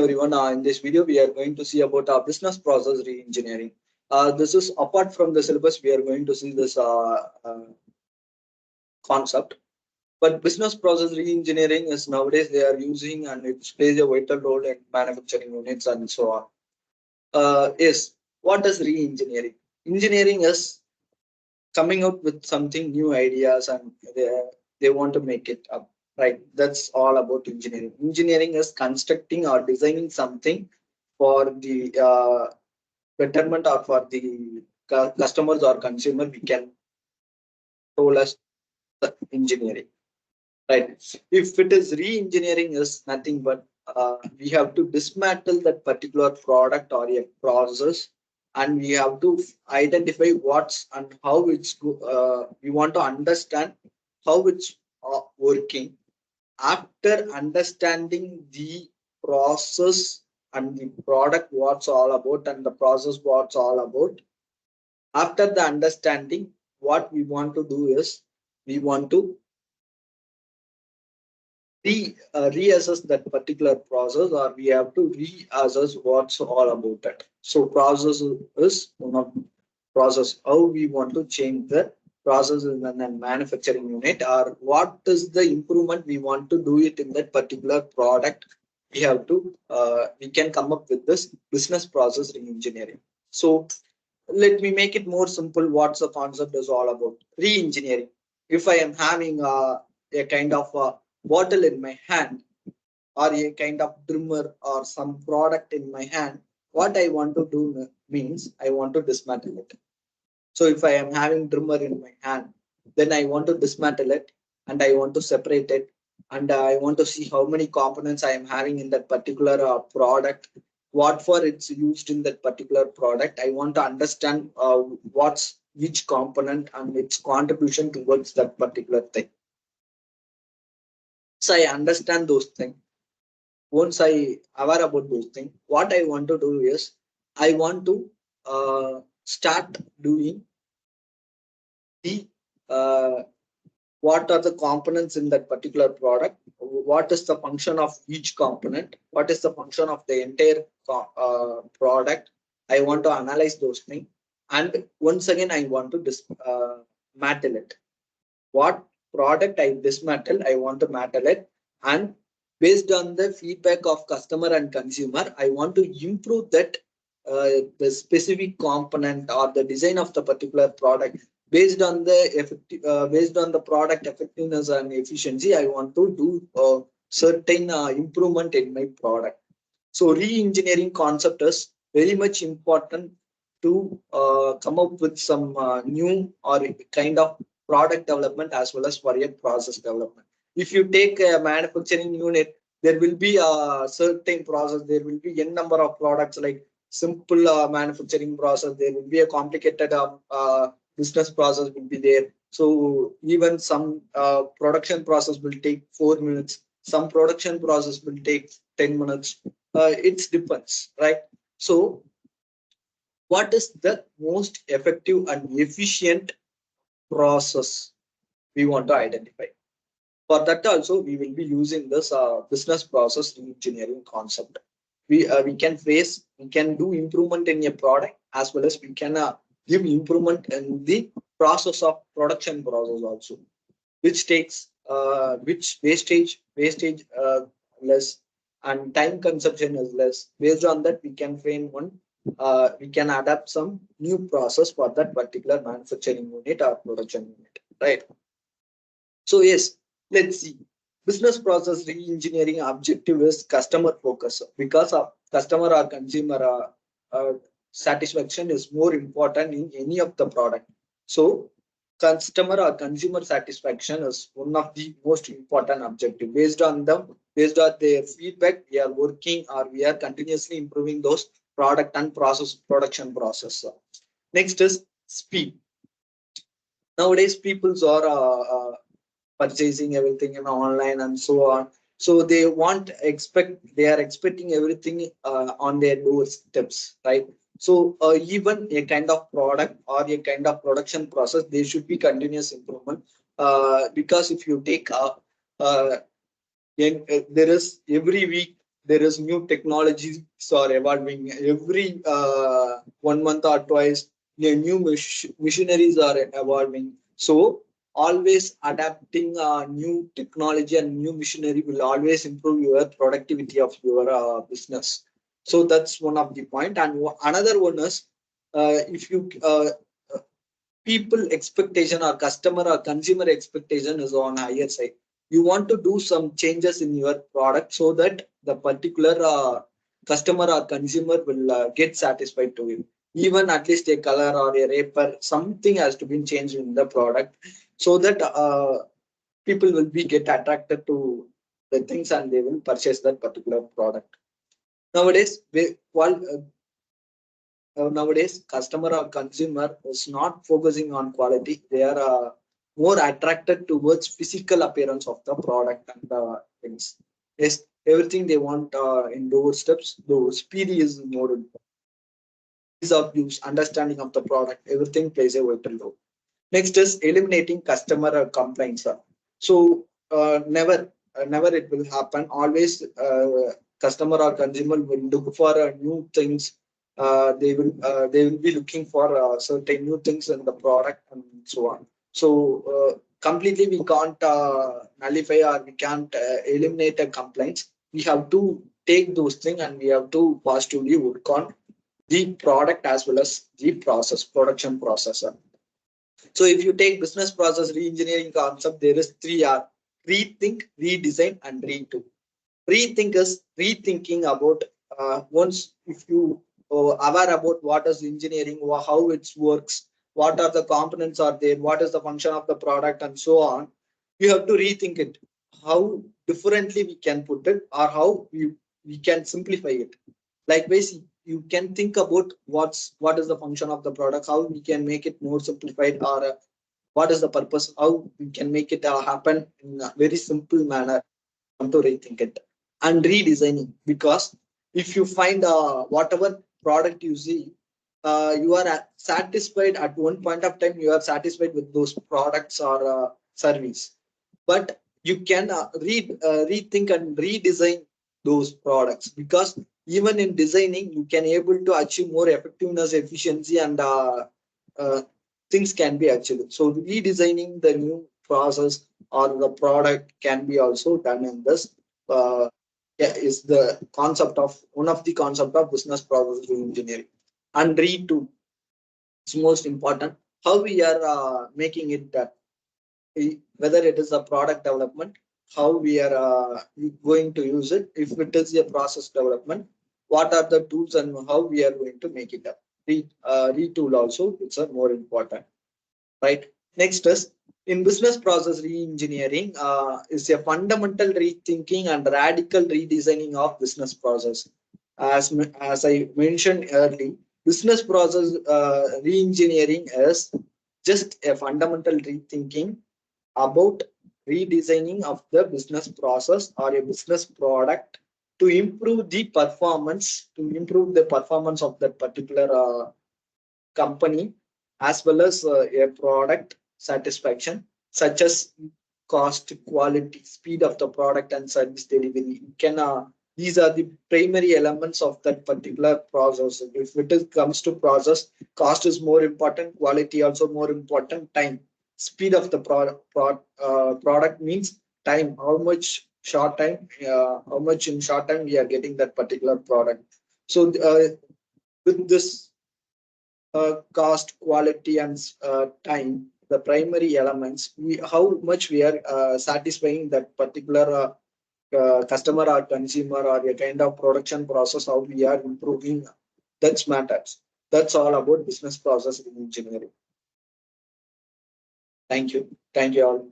Everyone. In this video, we are going to see about business process re-engineering. This is apart from the syllabus. We are going to see this concept. But business process re-engineering is nowadays they are using and it plays a vital role in manufacturing units and so on. Is what is re-engineering? Engineering is coming up with something new ideas and they want to make it up, right? That's all about engineering. Engineering is constructing or designing something for the betterment or for the customers or consumer. We can told as the engineering, right? If it is re-engineering is nothing but we have to dismantle that particular product or a process, and we have to identify what's and how it's we want to understand how it's working. After understanding the process and the product what's all about and the process what's all about, after the understanding, what we want to do is we want to reassess that particular process, or we have to reassess what's all about it. So process is one of process how we want to change the process in a manufacturing unit, or what is the improvement we want to do it in that particular product. We have to we can come up with this business process re-engineering. So let me make it more simple. What's the concept is all about? Re-engineering. If I am having a kind of bottle in my hand, or a kind of trimmer or some product in my hand, what I want to do means I want to dismantle it. So if I am having trimmer in my hand, then I want to dismantle it and I want to separate it, and I want to see how many components I am having in that particular product, what for it's used in that particular product. I want to understand what's each component and its contribution towards that particular thing. Once I understand those things, once I aware about those things, what I want to do is I want to start doing the what are the components in that particular product, what is the function of each component, what is the function of the entire product. I want to analyze those things, and once again I want to dismantle it. What product I dismantle, I want to mantle it, and based on the feedback of customer and consumer, I want to improve that the specific component or the design of the particular product. Based on the product effectiveness and efficiency, I want to do certain improvement in my product. So re-engineering concept is very much important to come up with some new or kind of product development as well as for a process development. If you take a manufacturing unit, there will be a certain process. There will be n number of products like simple manufacturing process. There will be a complicated business process will be there. So even some production process will take 4 minutes. Some production process will take 10 minutes. It depends, right? So what is the most effective and efficient process we want to identify? For that also, we will be using this business process engineering concept. We can do improvement in a product as well as we can give improvement in the process of production process also, which takes which wastage less and time consumption is less. Based on that, we can frame one. We can adapt some new process for that particular manufacturing unit or production unit, right? So yes, let's see. Business process re-engineering objective is customer focus, because of customer or consumer satisfaction is more important in any of the product. So customer or consumer satisfaction is one of the most important objective. Based on their feedback, we are working or we are continuously improving those product and production process. Next is speed. Nowadays, people are purchasing everything in online and so on. So they are expecting everything on their doorsteps, right? So even a kind of product or a kind of production process, there should be continuous improvement. Because if you take there is every week there is new technologies are evolving every 1 month or twice. The new machineries are evolving. So always adapting new technology and new machinery will always improve your productivity of your business. So that's one of the point. And another one is if you people expectation or customer or consumer expectation is on higher side. You want to do some changes in your product so that the particular customer or consumer will get satisfied to it. Even at least a color or a wrapper, something has to be changed in the product so that people will be get attracted to the things and they will purchase that particular product. Nowadays, nowadays customer or consumer is not focusing on quality. They are more attracted towards physical appearance of the product and the things. Yes, everything they want in doorsteps. Though speed is more important. Ease of use, understanding of the product, everything plays a vital role. Next is eliminating customer complaints. So never it will happen. Always customer or consumer will look for new things. They will be looking for certain new things in the product and so on. So completely we can't nullify or we can't eliminate the complaints. We have to take those things and we have to positively work on the product as well as the process, production process. So if you take business process reengineering concept, there is 3R: rethink, redesign, and redo. Rethink is rethinking about once if you aware about what is engineering, how it works, what are the components are there, what is the function of the product, and so on. You have to rethink it. How differently we can put it, or how we can simplify it. Likewise, you can think about what is the function of the product, how we can make it more simplified, or what is the purpose, how we can make it happen in a very simple manner. To rethink it and redesigning, because if you find whatever product you see, you are satisfied at one point of time. You are satisfied with those products or service, but you can rethink and redesign those products, because even in designing you can able to achieve more effectiveness, efficiency, and uh, things can be achieved. So redesigning the new process or the product can be also done in this. Yeah, is the concept of one of the concept of business process engineering. And redo, it's most important. How we are making it that, whether it is a product development, how we are going to use it. If it is a process development, what are the tools and how we are going to make it up. Retool also, it's a more important, right? Next is in business process reengineering is a fundamental rethinking and radical redesigning of business process. As I mentioned earlier, business process reengineering is just a fundamental rethinking about redesigning of the business process or a business product to improve the performance of that particular company, as well as a product satisfaction, such as cost, quality, speed of the product, and service delivery. These are the primary elements of that particular process. If comes to process, cost is more important, quality also more important, time. Speed of the product means time, how much in short time we are getting that particular product. So with this cost, quality, and time, the primary elements, how much we are satisfying that particular customer or consumer or a kind of production process, how we are improving, that matters. That's all about business process engineering. Thank you. Thank you all.